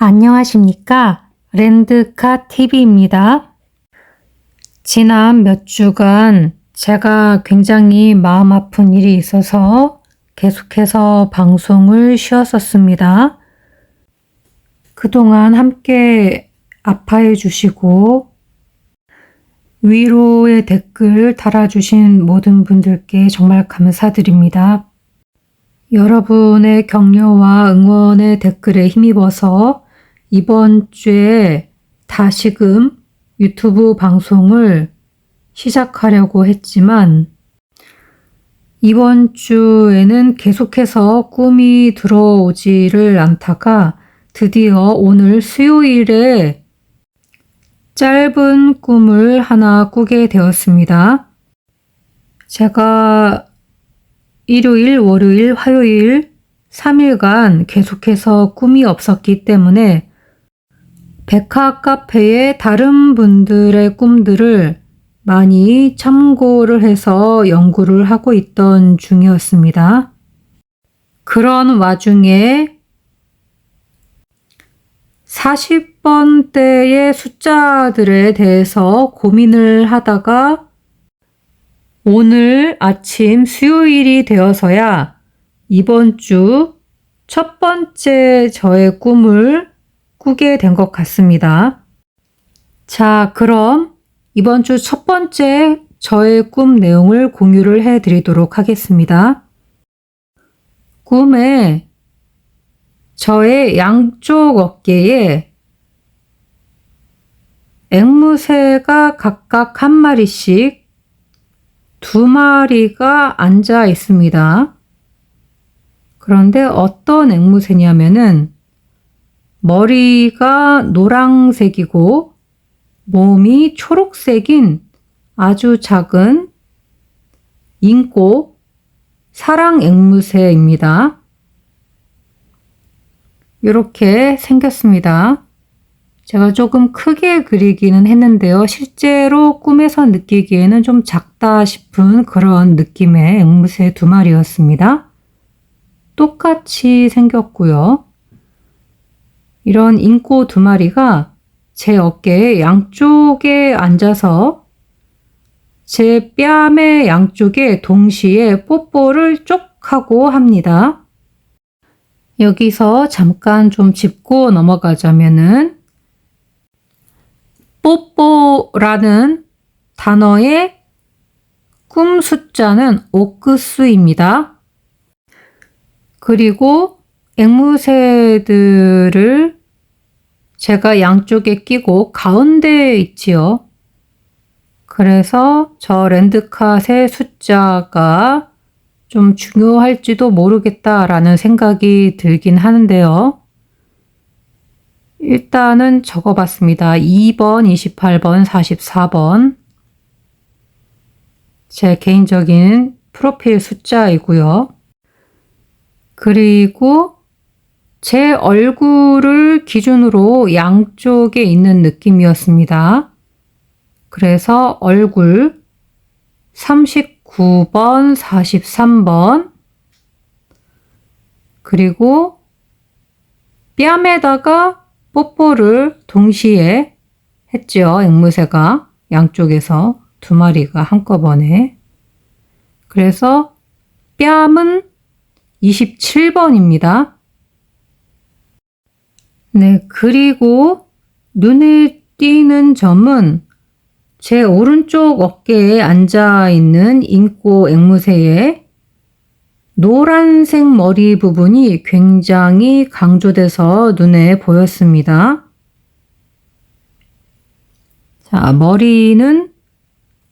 안녕하십니까? 렌드카 TV입니다. 지난 몇 주간 제가 굉장히 마음 아픈 일이 있어서 계속해서 방송을 쉬었었습니다. 그동안 함께 아파해 주시고 위로의 댓글 달아주신 모든 분들께 정말 감사드립니다. 여러분의 격려와 응원의 댓글에 힘입어서 이번 주에 다시금 유튜브 방송을 시작하려고 했지만 이번 주에는 계속해서 꿈이 들어오지를 않다가 드디어 오늘 수요일에 짧은 꿈을 하나 꾸게 되었습니다. 제가 일요일, 월요일, 화요일 3일간 계속해서 꿈이 없었기 때문에 백화 카페의 다른 분들의 꿈들을 많이 참고를 해서 연구를 하고 있던 중이었습니다. 그런 와중에 40번대의 숫자들에 대해서 고민을 하다가 오늘 아침 수요일이 되어서야 이번 주 첫 번째 저의 꿈을 꾸게 된 것 같습니다. 자, 그럼 이번 주 첫 번째 저의 꿈 내용을 공유를 해드리도록 하겠습니다. 꿈에 저의 양쪽 어깨에 앵무새가 각각 한 마리씩 2마리가 앉아 있습니다. 그런데 어떤 앵무새냐면은 머리가 노란색이고 몸이 초록색인 아주 작은 인꼬 사랑 앵무새입니다. 이렇게 생겼습니다. 제가 조금 크게 그리기는 했는데요. 실제로 꿈에서 느끼기에는 좀 작다 싶은 그런 느낌의 앵무새 2마리였습니다. 똑같이 생겼고요. 이런 인꼬 2마리가 제 어깨 양쪽에 앉아서 제 뺨의 양쪽에 동시에 뽀뽀를 쪽 하고 합니다. 여기서 잠깐 좀 짚고 넘어가자면은 뽀뽀라는 단어의 꿈 숫자는 옥수입니다. 그리고 앵무새들을 제가 양쪽에 끼고 가운데에 있지요. 그래서 저 랜드캇의 숫자가 좀 중요할지도 모르겠다라는 생각이 들긴 하는데요. 일단은 적어봤습니다. 2번, 28번, 44번. 제 개인적인 프로필 숫자이고요. 그리고 제 얼굴을 기준으로 양쪽에 있는 느낌이었습니다. 그래서 얼굴 39번, 43번, 그리고 뺨에다가 뽀뽀를 동시에 했죠. 앵무새가 양쪽에서 2마리가 한꺼번에. 그래서 뺨은 27번입니다. 네, 그리고 눈에 띄는 점은 제 오른쪽 어깨에 앉아있는 인꼬 앵무새의 노란색 머리 부분이 굉장히 강조돼서 눈에 보였습니다. 자, 머리는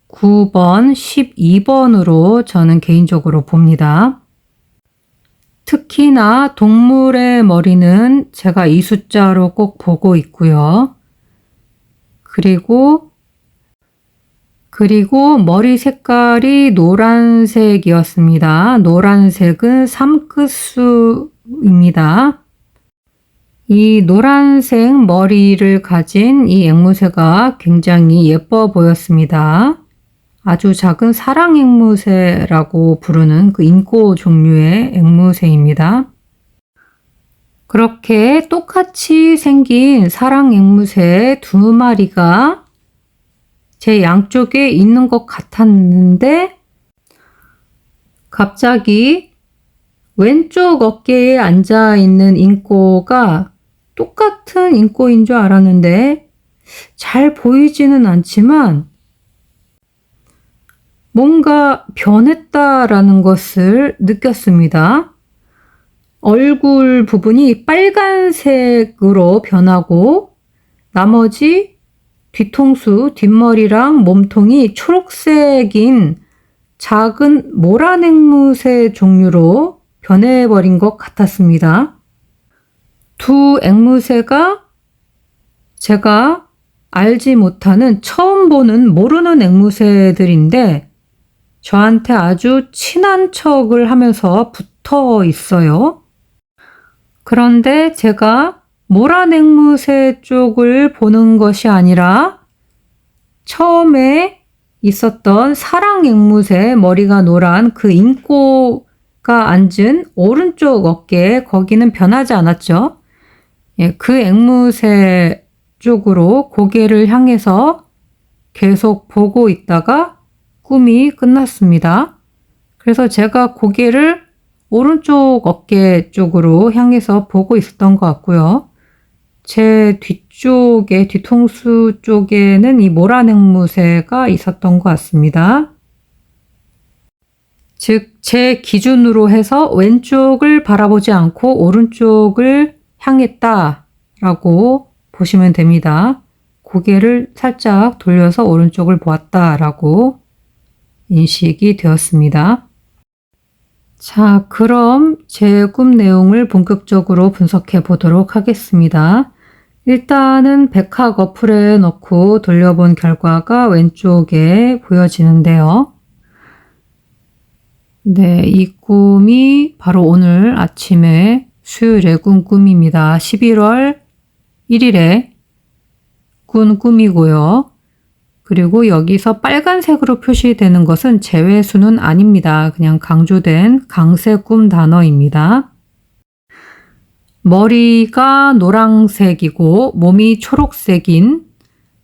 9번, 12번으로 저는 개인적으로 봅니다. 특히나 동물의 머리는 제가 이 숫자로 꼭 보고 있고요. 그리고 머리 색깔이 노란색이었습니다. 노란색은 3끝수입니다. 이 노란색 머리를 가진 이 앵무새가 굉장히 예뻐 보였습니다. 아주 작은 사랑 앵무새라고 부르는 그 인꼬 종류의 앵무새입니다. 그렇게 똑같이 생긴 사랑 앵무새 2마리가 제 양쪽에 있는 것 같았는데 갑자기 왼쪽 어깨에 앉아 있는 인꼬가 똑같은 인꼬인 줄 알았는데 잘 보이지는 않지만 뭔가 변했다라는 것을 느꼈습니다. 얼굴 부분이 빨간색으로 변하고 나머지 뒤통수, 뒷머리랑 몸통이 초록색인 작은 모란 앵무새 종류로 변해버린 것 같았습니다. 2 앵무새가 제가 알지 못하는 처음 보는 모르는 앵무새들인데 저한테 아주 친한 척을 하면서 붙어 있어요. 그런데 제가 모란 앵무새 쪽을 보는 것이 아니라 처음에 있었던 사랑 앵무새 머리가 노란 그 인꼬가 앉은 오른쪽 어깨 거기는 변하지 않았죠. 예, 그 앵무새 쪽으로 고개를 향해서 계속 보고 있다가 꿈이 끝났습니다. 그래서 제가 고개를 오른쪽 어깨 쪽으로 향해서 보고 있었던 것 같고요. 제 뒤쪽에, 뒤통수 쪽에는 이 모란 앵무새가 있었던 것 같습니다. 즉, 제 기준으로 해서 왼쪽을 바라보지 않고 오른쪽을 향했다라고 보시면 됩니다. 고개를 살짝 돌려서 오른쪽을 보았다라고 인식이 되었습니다. 자, 그럼 제 꿈 내용을 본격적으로 분석해 보도록 하겠습니다. 일단은 백학 어플에 넣고 돌려본 결과가 왼쪽에 보여지는데요. 네, 이 꿈이 바로 오늘 아침에 수요일에 꾼 꿈입니다. 11월 1일에 꾼 꿈이고요. 그리고 여기서 빨간색으로 표시되는 것은 제외수는 아닙니다. 그냥 강조된 강세 꿈 단어입니다. 머리가 노란색이고 몸이 초록색인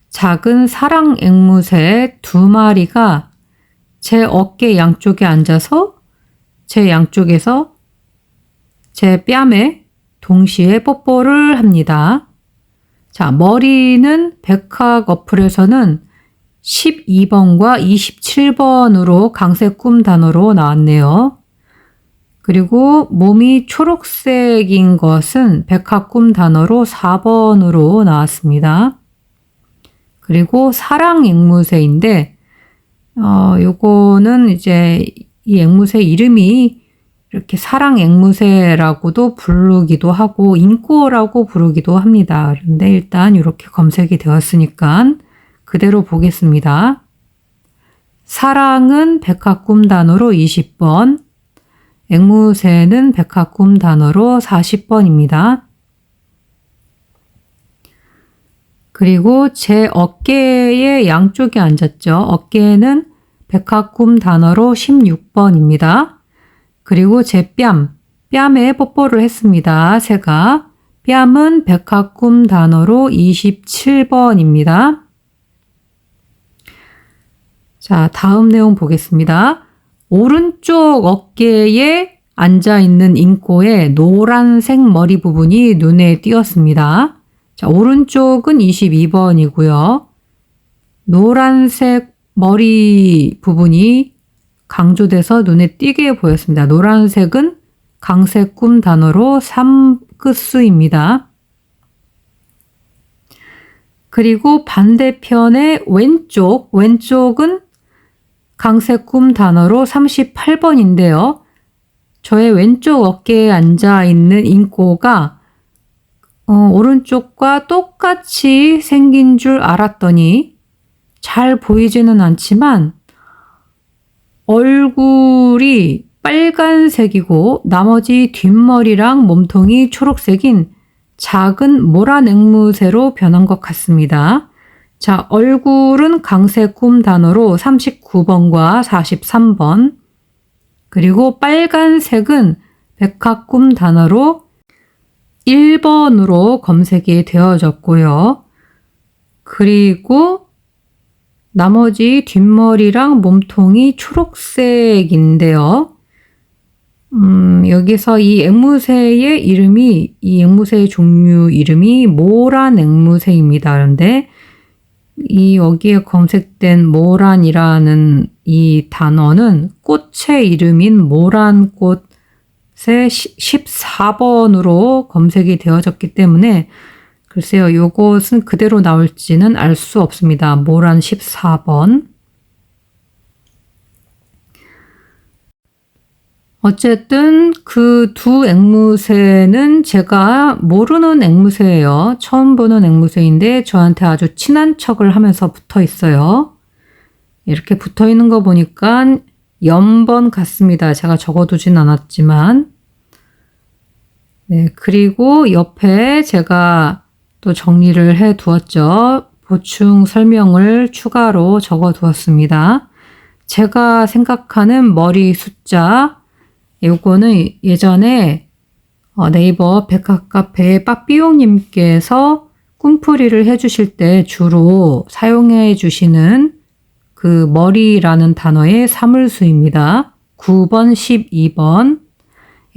작은 사랑 앵무새 2마리가 제 어깨 양쪽에 앉아서 제 양쪽에서 제 뺨에 동시에 뽀뽀를 합니다. 자, 머리는 백학 어플에서는 12번과 27번으로 강세 꿈 단어로 나왔네요. 그리고 몸이 초록색인 것은 백학 꿈 단어로 4번으로 나왔습니다. 그리고 사랑 앵무새인데 요거는 이제 이 앵무새 이름이 이렇게 사랑 앵무새라고도 부르기도 하고 인꼬라고 부르기도 합니다. 그런데 일단 이렇게 검색이 되었으니까 그대로 보겠습니다. 사랑은 백학 꿈 단어로 20번, 앵무새는 백학 꿈 단어로 40번입니다. 그리고 제 어깨의 양쪽에 앉았죠. 어깨는 백학 꿈 단어로 16번입니다. 그리고 제 뺨에 뽀뽀를 했습니다. 새가. 뺨은 백학 꿈 단어로 27번입니다. 자, 다음 내용 보겠습니다. 오른쪽 어깨에 앉아있는 인꼬의 노란색 머리 부분이 눈에 띄었습니다. 자, 오른쪽은 22번이고요. 노란색 머리 부분이 강조돼서 눈에 띄게 보였습니다. 노란색은 강세 꿈 단어로 3끝수입니다. 그리고 반대편의 왼쪽은 강세 꿈 단어로 38번인데요. 저의 왼쪽 어깨에 앉아있는 인꼬가 오른쪽과 똑같이 생긴 줄 알았더니 잘 보이지는 않지만 얼굴이 빨간색이고 나머지 뒷머리랑 몸통이 초록색인 작은 모란 앵무새로 변한 것 같습니다. 자, 얼굴은 강세 꿈 단어로 39번과 43번, 그리고 빨간색은 백학 꿈 단어로 41번으로 검색이 되어졌고요. 그리고 나머지 뒷머리랑 몸통이 초록색인데요. 여기서 이 앵무새의 이름이, 이 앵무새의 종류 이름이 모란 앵무새입니다. 그런데 여기에 검색된 모란이라는 이 단어는 꽃의 이름인 모란꽃의 14번으로 검색이 되어졌기 때문에 글쎄요, 요것은 그대로 나올지는 알 수 없습니다. 모란 14번. 어쨌든 그 두 앵무새는 제가 모르는 앵무새예요. 처음 보는 앵무새인데 저한테 아주 친한 척을 하면서 붙어 있어요. 이렇게 붙어 있는 거 보니까 연번 같습니다. 제가 적어두진 않았지만. 네, 그리고 옆에 제가 또 정리를 해 두었죠. 보충 설명을 추가로 적어 두었습니다. 제가 생각하는 머리 숫자, 요거는 예전에 네이버 백학카페의 빠삐용님께서 꿈풀이를 해주실 때 주로 사용해 주시는 그 머리라는 단어의 사물수입니다. 9번, 12번.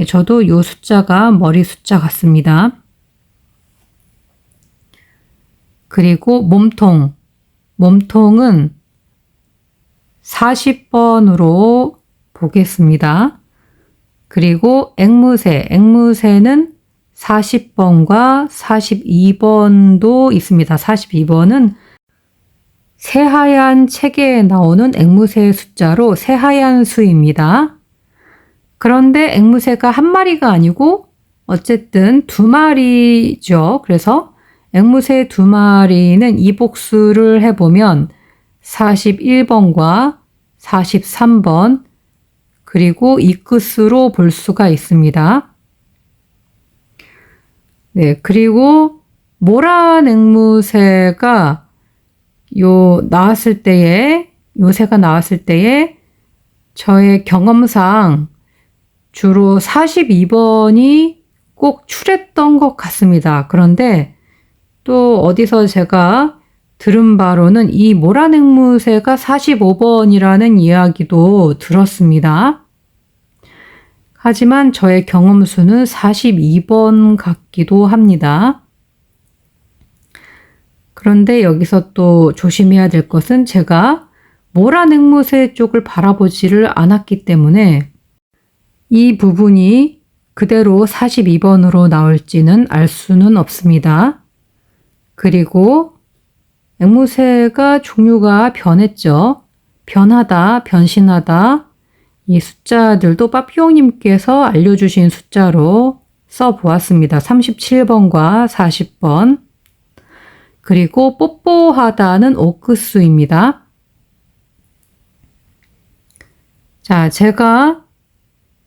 저도 요 숫자가 머리 숫자 같습니다. 그리고 몸통. 몸통은 40번으로 보겠습니다. 그리고 앵무새. 앵무새는 40번과 42번도 있습니다. 42번은 새하얀 책에 나오는 앵무새의 숫자로 새하얀 수입니다. 그런데 앵무새가 한 마리가 아니고 어쨌든 두 마리죠. 그래서 앵무새 두 마리는 이복수를 해보면 41번과 43번 그리고 이 끝으로 볼 수가 있습니다. 네, 그리고 모란 앵무새가 새가 나왔을 때에 저의 경험상 주로 42번이 꼭 출했던 것 같습니다. 그런데 또 어디서 제가 들은 바로는 이 모란 앵무새가 45번이라는 이야기도 들었습니다. 하지만 저의 경험수는 42번 같기도 합니다. 그런데 여기서 또 조심해야 될 것은 제가 모란 앵무새 쪽을 바라보지를 않았기 때문에 이 부분이 그대로 42번으로 나올지는 알 수는 없습니다. 그리고 앵무새가 종류가 변했죠. 변하다, 변신하다. 이 숫자들도 빠삐용님께서 알려주신 숫자로 써보았습니다. 37번과 40번. 그리고 뽀뽀하다는 오크수입니다. 자, 제가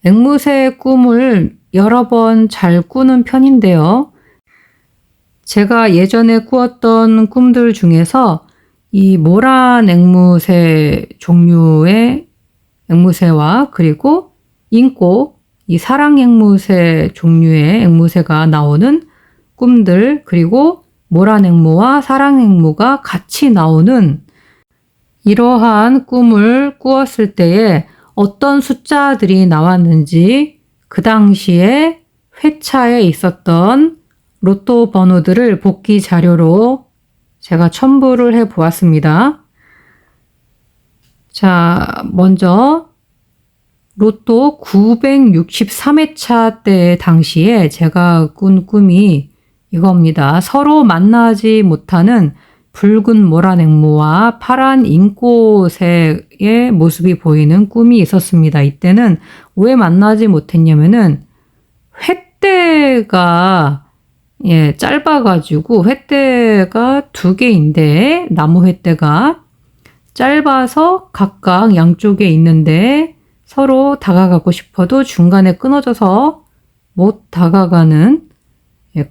앵무새의 꿈을 여러 번 잘 꾸는 편인데요. 제가 예전에 꾸었던 꿈들 중에서 이 모란 앵무새 종류의 앵무새와 그리고 인꼬, 이 사랑 앵무새 종류의 앵무새가 나오는 꿈들, 그리고 모란 앵무와 사랑 앵무가 같이 나오는 이러한 꿈을 꾸었을 때에 어떤 숫자들이 나왔는지 그 당시에 회차에 있었던 로또 번호들을 복기 자료로 제가 첨부를 해 보았습니다. 자, 먼저 로또 963회차 때 당시에 제가 꾼 꿈이 이겁니다. 서로 만나지 못하는 붉은 모란 앵무와 파란 인꼬새의 모습이 보이는 꿈이 있었습니다. 이때는 왜 만나지 못했냐면은 횃대가 짧아가지고 횃대가 두 개인데 나무 횃대가 짧아서 각각 양쪽에 있는데 서로 다가가고 싶어도 중간에 끊어져서 못 다가가는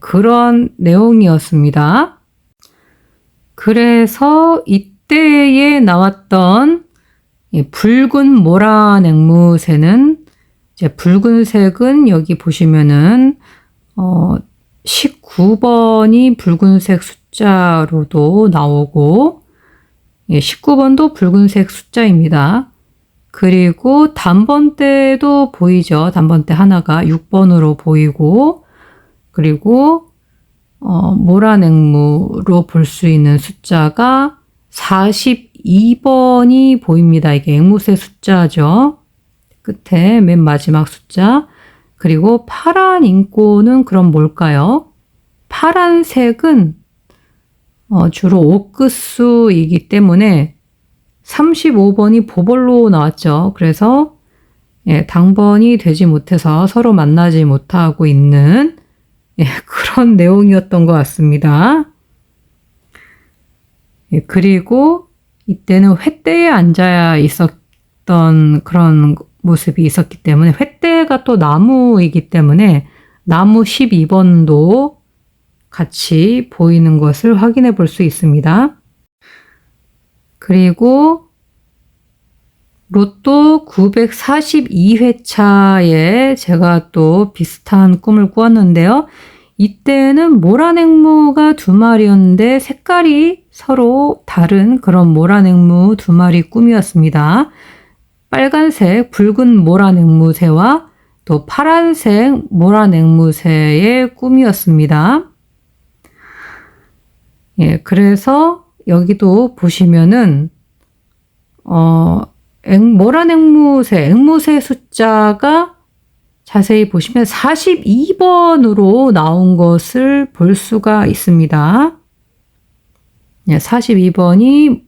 그런 내용이었습니다. 그래서 이때에 나왔던 붉은 모란 앵무새는 이제 붉은색은 여기 보시면은 19번이 붉은색 숫자로도 나오고 19번도 붉은색 숫자입니다. 그리고 단번대도 보이죠. 단번대 하나가 6번으로 보이고 그리고 모란앵무로 볼 수 있는 숫자가 42번이 보입니다. 이게 앵무새 숫자죠. 끝에 맨 마지막 숫자. 그리고 파란 인꼬는 그럼 뭘까요? 파란색은 주로 옥구수이기 때문에 35번이 보벌로 나왔죠. 그래서 당번이 되지 못해서 서로 만나지 못하고 있는 그런 내용이었던 것 같습니다. 그리고 이때는 횃대에 앉아 있었던 그런 모습이 있었기 때문에 횃대가 또 나무이기 때문에 나무 12번도 같이 보이는 것을 확인해 볼 수 있습니다. 그리고 로또 942회차에 제가 또 비슷한 꿈을 꾸었는데요. 이때는 모란앵무가 2마리였는데 색깔이 서로 다른 그런 모란앵무 2마리 꿈이었습니다. 빨간색 붉은 모란앵무새와 또 파란색 모란앵무새의 꿈이었습니다. 그래서 여기도 보시면은 앵무새 숫자가 자세히 보시면 42번으로 나온 것을 볼 수가 있습니다. 42번이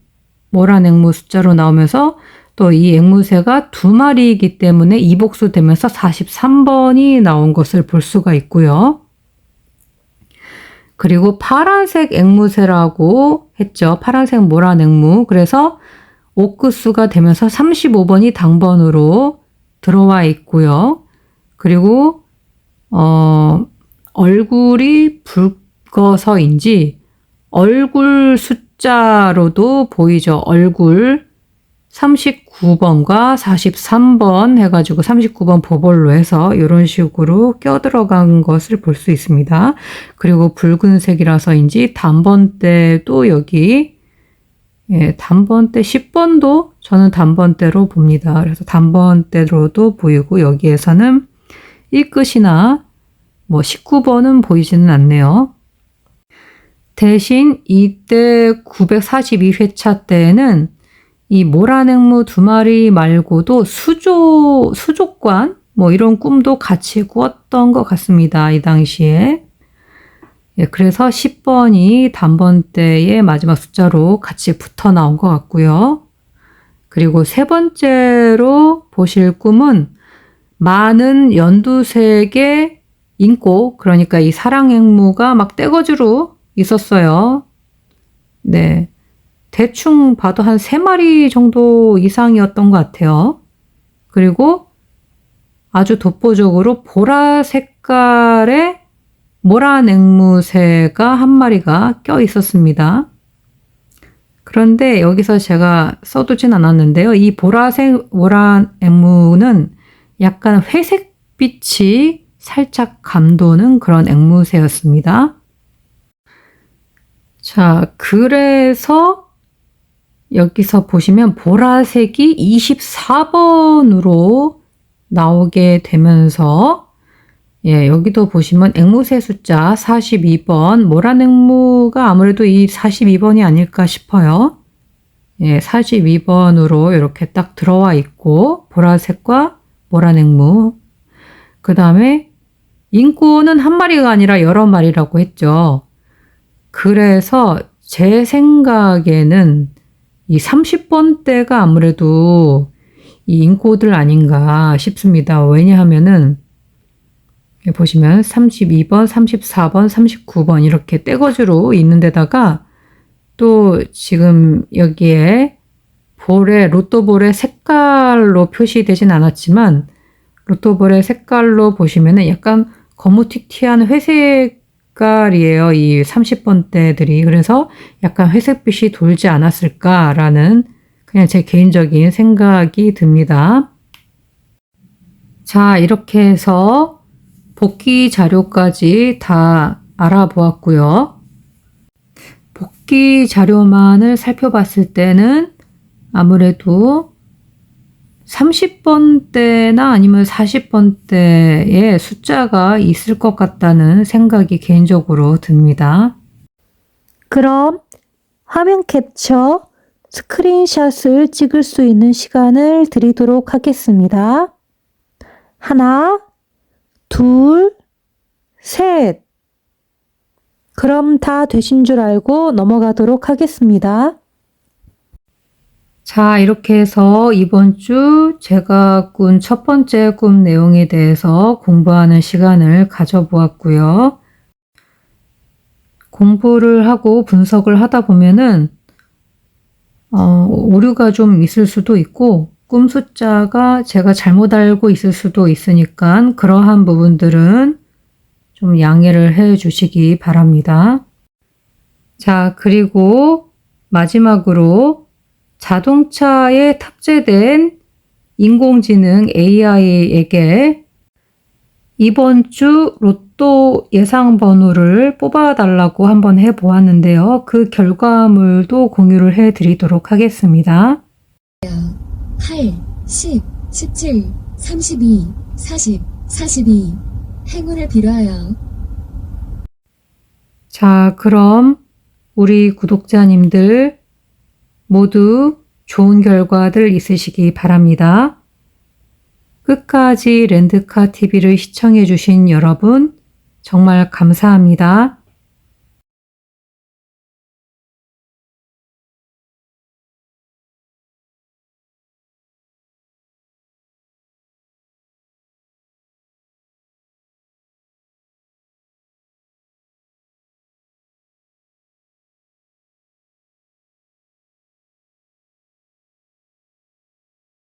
모란앵무 숫자로 나오면서 또 이 앵무새가 2마리이기 때문에 이복수 되면서 43번이 나온 것을 볼 수가 있고요. 그리고 파란색 앵무새라고 했죠. 파란색 모란앵무. 그래서 옥구수가 되면서 35번이 당번으로 들어와 있고요. 그리고 얼굴이 붉어서인지 얼굴 숫자로도 보이죠. 얼굴 39번과 43번 해가지고 39번 보벌로 해서 이런 식으로 껴들어간 것을 볼 수 있습니다. 그리고 붉은색이라서인지 단번대도 여기 단번대 10번도 저는 단번대로 봅니다. 그래서 단번대로도 보이고 여기에서는 1끝이나 뭐 19번은 보이지는 않네요. 대신 이때 942회차 때에는 이 모란앵무 2마리 말고도 수족관 뭐 이런 꿈도 같이 꾸었던 것 같습니다. 이 당시에. 그래서 10번이 단번대의 마지막 숫자로 같이 붙어 나온 것 같고요. 그리고 세 번째로 보실 꿈은 많은 연두색의 인꼬, 그러니까 이 사랑앵무가 막 떼거지로 있었어요. 네. 대충 봐도 한 3마리 정도 이상이었던 것 같아요. 그리고 아주 독보적으로 보라 색깔의 모란앵무새가 한 마리가 껴 있었습니다. 그런데 여기서 제가 써두진 않았는데요. 이 보라색 모란앵무는 약간 회색빛이 살짝 감도는 그런 앵무새였습니다. 자, 그래서 여기서 보시면 보라색이 24번으로 나오게 되면서 여기도 보시면 앵무새 숫자 42번, 모란앵무가 아무래도 이 42번이 아닐까 싶어요. 42번으로 이렇게 딱 들어와 있고 보라색과 모란앵무, 그 다음에 인꼬는 한 마리가 아니라 여러 마리라고 했죠. 그래서 제 생각에는 이 30번대가 아무래도 이 인꼬들 아닌가 싶습니다. 왜냐하면은 보시면 32번, 34번, 39번 이렇게 떼거지로 있는 데다가 또 지금 여기에 로또볼의 색깔로 표시되진 않았지만 로또볼의 색깔로 보시면은 약간 거무튀튀한 회색 색깔이에요. 이 30번대들이. 그래서 약간 회색빛이 돌지 않았을까라는 그냥 제 개인적인 생각이 듭니다. 자, 이렇게 해서 복귀 자료까지 다 알아보았고요. 복귀 자료만을 살펴봤을 때는 아무래도 30번대나 아니면 40번대의 숫자가 있을 것 같다는 생각이 개인적으로 듭니다. 그럼 화면 캡처, 스크린샷을 찍을 수 있는 시간을 드리도록 하겠습니다. 하나, 둘, 셋. 그럼 다 되신 줄 알고 넘어가도록 하겠습니다. 자, 이렇게 해서 이번 주 제가 꾼 첫 번째 꿈 내용에 대해서 공부하는 시간을 가져보았고요. 공부를 하고 분석을 하다 보면은 오류가 좀 있을 수도 있고 꿈 숫자가 제가 잘못 알고 있을 수도 있으니까 그러한 부분들은 좀 양해를 해 주시기 바랍니다. 자, 그리고 마지막으로 자동차에 탑재된 인공지능 AI에게 이번 주 로또 예상 번호를 뽑아달라고 한번 해보았는데요. 그 결과물도 공유를 해드리도록 하겠습니다. 8, 10, 17, 32, 40, 42. 행운을 빌어요. 자, 그럼 우리 구독자님들 모두 좋은 결과들 있으시기 바랍니다. 끝까지 렌드카 TV를 시청해 주신 여러분 정말 감사합니다.